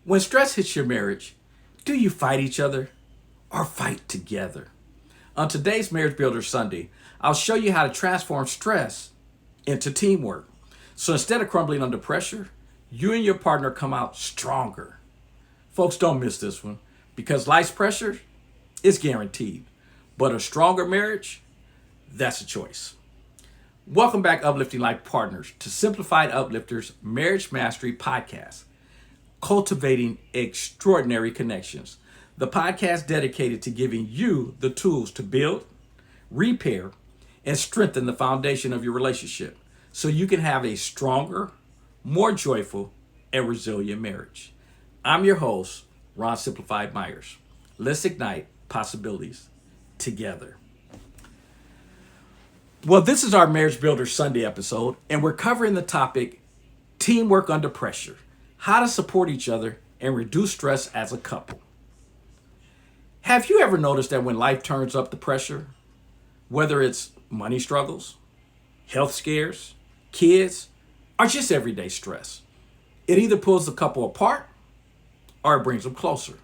When stress hits your marriage, do you fight each other or fight together? On today's Marriage Builder Sunday, I'll show you how to transform stress into teamwork. So instead of crumbling under pressure, you and your partner come out stronger. Folks, don't miss this one because life's pressure is guaranteed, but a stronger marriage, that's a choice. Welcome back, Uplifting Life Partners, to Simplified Uplifters Marriage Mastery Podcast, cultivating extraordinary connections. The podcast dedicated to giving you the tools to build, repair, and strengthen the foundation of your relationship so you can have a stronger, more joyful, and resilient marriage. I'm your host, Ron Simplified Myers. Let's ignite possibilities together. Well, this is our Marriage Builder Sunday episode, and we're covering the topic, teamwork under pressure, how to support each other and reduce stress as a couple. Have you ever noticed that when life turns up the pressure, whether it's money struggles, health scares, kids, or just everyday stress, it either pulls the couple apart or it brings them closer.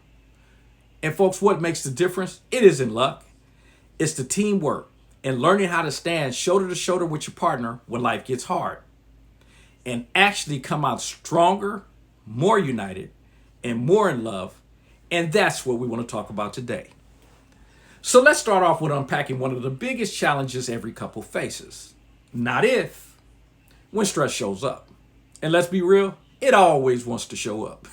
And folks, what makes the difference? It isn't luck. It's the teamwork and learning how to stand shoulder to shoulder with your partner when life gets hard and actually come out stronger, more united, and more in love. And that's what we want to talk about today. So let's start off with unpacking one of the biggest challenges every couple faces. Not if, when stress shows up. And let's be real, it always wants to show up.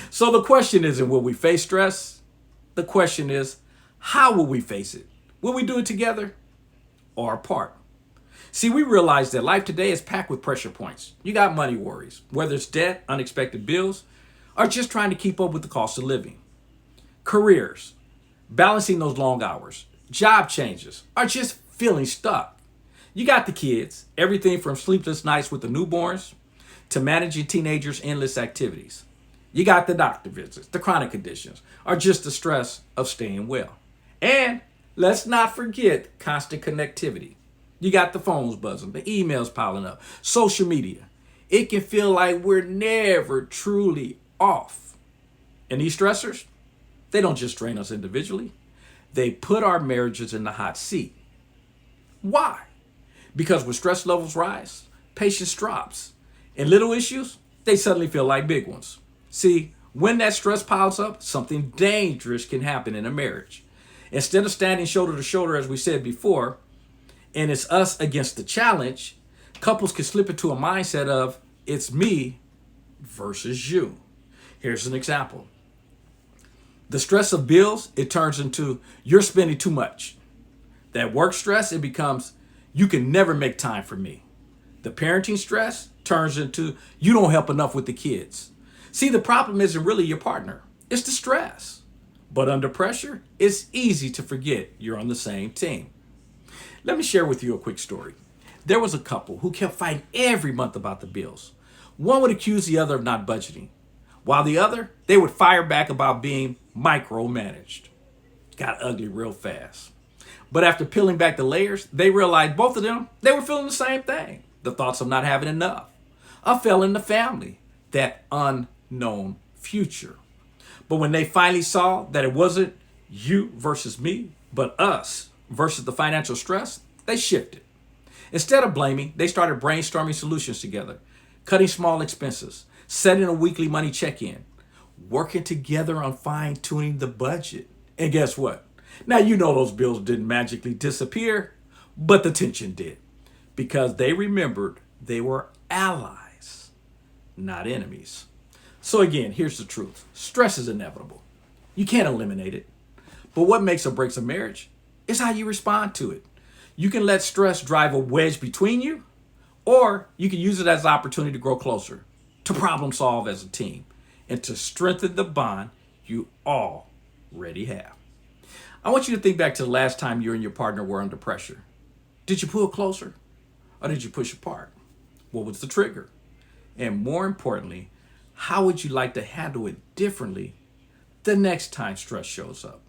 So the question isn't will we face stress? The question is, how will we face it? Will we do it together or apart? See, we realize that life today is packed with pressure points. You got money worries, whether it's debt, unexpected bills, or just trying to keep up with the cost of living. Careers, balancing those long hours, job changes, or just feeling stuck. You got the kids, everything from sleepless nights with the newborns to managing teenagers' endless activities. You got the doctor visits, the chronic conditions, or just the stress of staying well. And let's not forget constant connectivity. You got the phones buzzing, the emails piling up, social media. It can feel like we're never truly off. And these stressors, they don't just drain us individually. They put our marriages in the hot seat. Why? Because when stress levels rise, patience drops. And little issues, they suddenly feel like big ones. See, when that stress piles up, something dangerous can happen in a marriage. Instead of standing shoulder to shoulder, as we said before, and it's us against the challenge, couples can slip into a mindset of it's me versus you. Here's an example. The stress of bills, it turns into you're spending too much. That work stress, it becomes you can never make time for me. The parenting stress turns into you don't help enough with the kids. See, the problem isn't really your partner. It's the stress. But under pressure, it's easy to forget you're on the same team. Let me share with you a quick story. There was a couple who kept fighting every month about the bills. One would accuse the other of not budgeting, while the other, they would fire back about being micromanaged. Got ugly real fast. But after peeling back the layers, they realized both of them, they were feeling the same thing. The thoughts of not having enough, a failing the family, that unknown future. But when they finally saw that it wasn't you versus me, but us versus the financial stress, they shifted. Instead of blaming, they started brainstorming solutions together, cutting small expenses, setting a weekly money check-in, working together on fine-tuning the budget. And guess what? Now you know those bills didn't magically disappear, but the tension did, because they remembered they were allies, not enemies. So again, here's the truth. Stress is inevitable. You can't eliminate it. But what makes or breaks a marriage is how you respond to it. You can let stress drive a wedge between you, or you can use it as an opportunity to grow closer, to problem solve as a team, and to strengthen the bond you already have. I want you to think back to the last time you and your partner were under pressure. Did you pull closer, or did you push apart? What was the trigger? And more importantly, how would you like to handle it differently the next time stress shows up?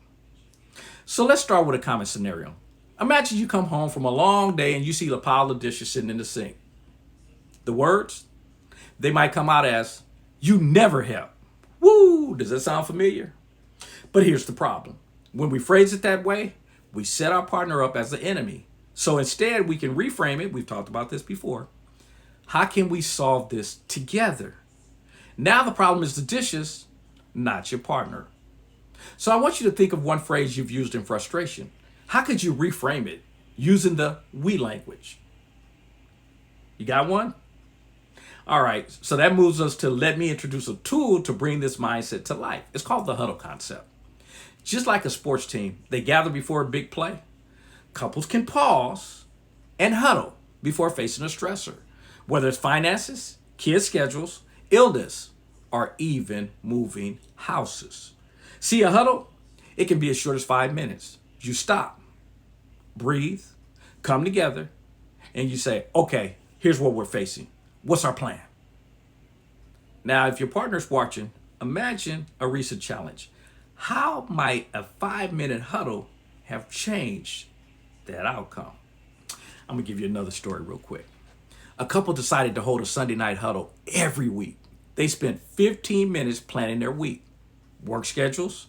So let's start with a common scenario. Imagine you come home from a long day and you see a pile of dishes sitting in the sink. The words, they might come out as, "You never help," Woo! Does that sound familiar? But here's the problem. When we phrase it that way, we set our partner up as the enemy. So instead, we can reframe it. We've talked about this before. How can we solve this together? Now the problem is the dishes, not your partner. So I want you to think of one phrase you've used in frustration. How could you reframe it using the we language? You got one? All right, so that moves us to let me introduce a tool to bring this mindset to life. It's called the huddle concept. Just like a sports team, they gather before a big play. Couples can pause and huddle before facing a stressor, whether it's finances, kids' schedules, illness, or even moving houses. See, a huddle, it can be as short as 5 minutes. You stop, breathe, come together, and you say, okay, here's what we're facing. What's our plan? Now, if your partner's watching, imagine a recent challenge. How might a 5-minute huddle have changed that outcome? I'm gonna give you another story real quick. A couple decided to hold a Sunday night huddle every week. They spent 15 minutes planning their week, work schedules,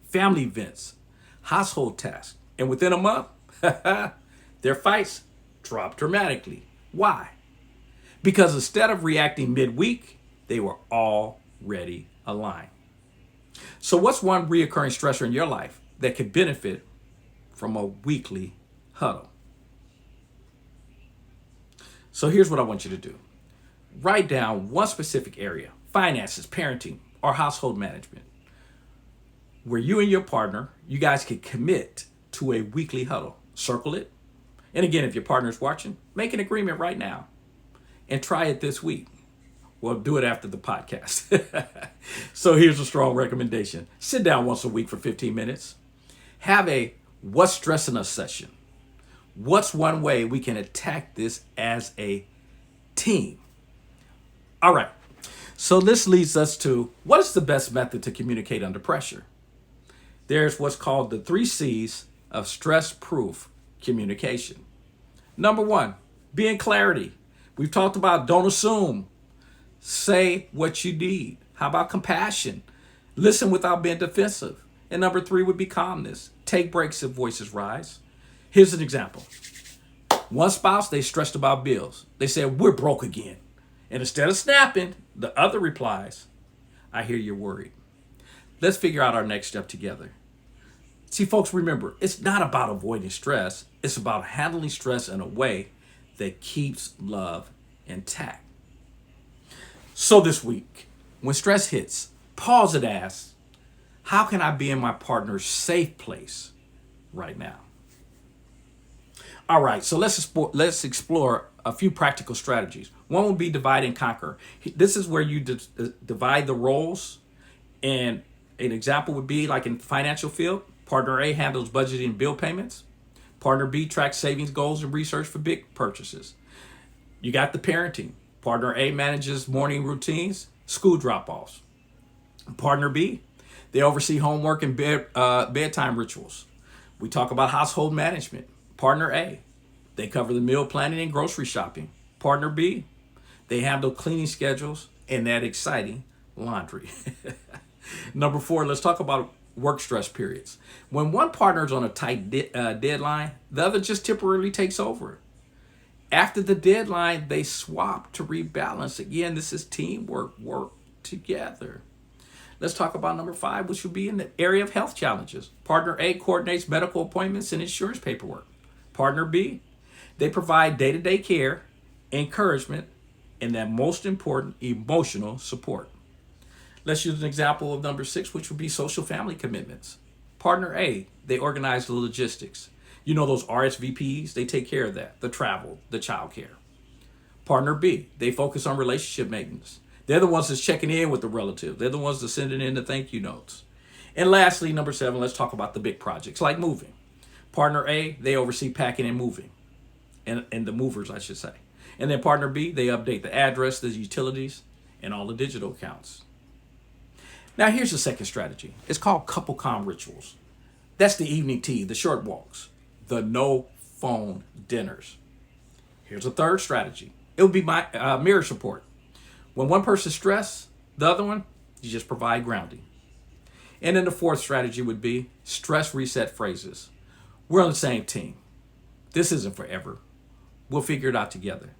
family events, household tasks, and within a month, their fights dropped dramatically. Why? Because instead of reacting midweek, they were already aligned. So what's one reoccurring stressor in your life that could benefit from a weekly huddle? So here's what I want you to do. Write down one specific area, finances, parenting, or household management, where you and your partner, you guys can commit to a weekly huddle. Circle it. And again, if your partner's watching, make an agreement right now and try it this week. Well, do it after the podcast. So here's a strong recommendation. Sit down once a week for 15 minutes. Have a what's stressing us session. What's one way we can attack this as a team? All right. So this leads us to what is the best method to communicate under pressure? There's what's called the 3 C's of stress-proof communication. Number 1, be in clarity. We've talked about don't assume. Say what you need. How about compassion? Listen without being defensive. And number 3 would be calmness. Take breaks if voices rise. Here's an example. One spouse, they stressed about bills. They said, we're broke again. And instead of snapping, the other replies, I hear you're worried. Let's figure out our next step together. See, folks, remember, it's not about avoiding stress. It's about handling stress in a way that keeps love intact. So this week, when stress hits, pause and ask, how can I be in my partner's safe place right now? All right, so let's explore a few practical strategies. One would be divide and conquer. This is where you divide the roles. And an example would be like in financial field, partner A handles budgeting and bill payments. Partner B tracks savings goals and research for big purchases. You got the parenting. Partner A manages morning routines, school drop-offs. Partner B, they oversee homework and bedtime rituals. We talk about household management. Partner A, they cover the meal planning and grocery shopping. Partner B, they handle cleaning schedules and that exciting laundry. Number 4, let's talk about work stress periods. When one partner is on a tight deadline, the other just temporarily takes over. After the deadline, they swap to rebalance. Again, this is teamwork, work together. Let's talk about number 5, which would be in the area of health challenges. Partner A coordinates medical appointments and insurance paperwork. Partner B, they provide day-to-day care, encouragement, and that most important, emotional support. Let's use an example of number 6, which would be social family commitments. Partner A, they organize the logistics. You know those RSVPs, they take care of that, the travel, the child care. Partner B, they focus on relationship maintenance. They're the ones that's checking in with the relative. They're the ones that's sending in the thank you notes. And lastly, number 7, let's talk about the big projects like moving. Partner A, they oversee packing and moving, and the movers, I should say. And then partner B, they update the address, the utilities, and all the digital accounts. Now here's the second strategy. It's called couple calm rituals. That's the evening tea, the short walks, the no phone dinners. Here's a third strategy. It would be my mirror support. When one person's stressed, the other one, You just provide grounding. And then the fourth strategy would be stress reset phrases. We're on the same team. This isn't forever. We'll figure it out together.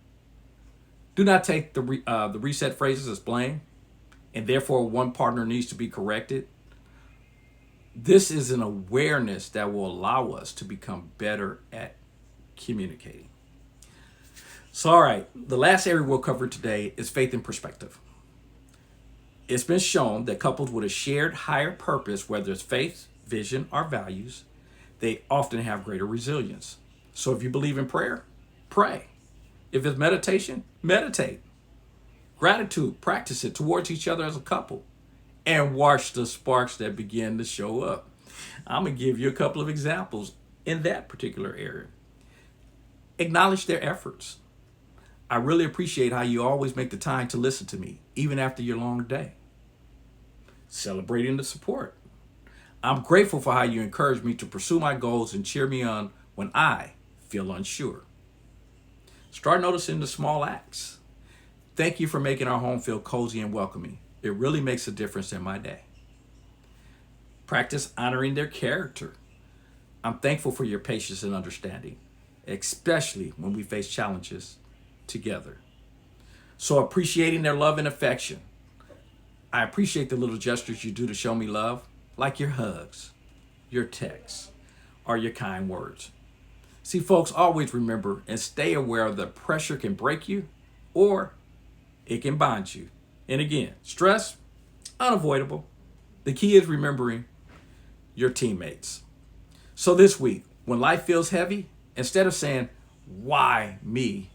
Do not take the reset phrases as blame, and therefore one partner needs to be corrected. This is an awareness that will allow us to become better at communicating. So, all right, the last area we'll cover today is faith and perspective. It's been shown that couples with a shared higher purpose, whether it's faith, vision, or values, they often have greater resilience. So if you believe in prayer, pray. If it's meditation, meditate. Gratitude, practice it towards each other as a couple. And watch the sparks that begin to show up. I'm going to give you a couple of examples in that particular area. Acknowledge their efforts. I really appreciate how you always make the time to listen to me, even after your long day. Celebrating the support. I'm grateful for how you encourage me to pursue my goals and cheer me on when I feel unsure. Start noticing the small acts. Thank you for making our home feel cozy and welcoming. It really makes a difference in my day. Practice honoring their character. I'm thankful for your patience and understanding, especially when we face challenges together. So appreciating their love and affection. I appreciate the little gestures you do to show me love, like your hugs, your texts, or your kind words. See, folks, always remember and stay aware that pressure can break you or it can bind you. And again, stress, unavoidable. The key is remembering your teammates. So this week, when life feels heavy, instead of saying, why me?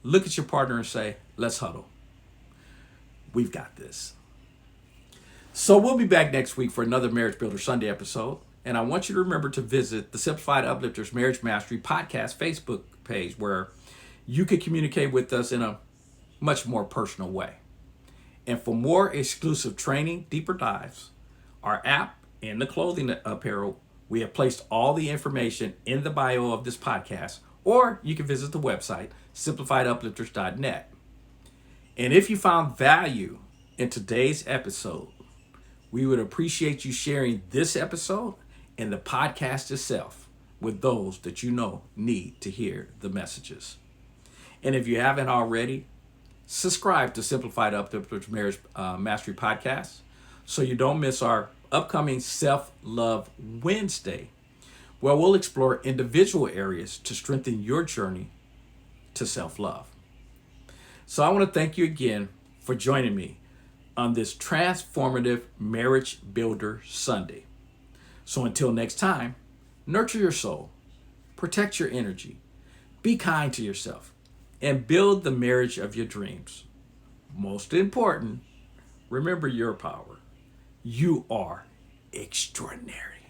Look at your partner and say, let's huddle. We've got this. So we'll be back next week for another Marriage Builder Sunday episode. And I want you to remember to visit the Simplified Uplifters Marriage Mastery Podcast Facebook page, where you can communicate with us in a much more personal way. And for more exclusive training, deeper dives, our app, and the clothing apparel, we have placed all the information in the bio of this podcast, or you can visit the website, simplifieduplifters.net. And if you found value in today's episode, we would appreciate you sharing this episode and the podcast itself with those that you know need to hear the messages. And if you haven't already, subscribe to Simplified Uplifters Marriage Mastery Podcast so you don't miss our upcoming Self-Love Wednesday, where we'll explore individual areas to strengthen your journey to self-love. So I want to thank you again for joining me on this transformative Marriage Builder Sunday. So until next time, nurture your soul, protect your energy, be kind to yourself, and build the marriage of your dreams. Most important, remember your power. You are extraordinary.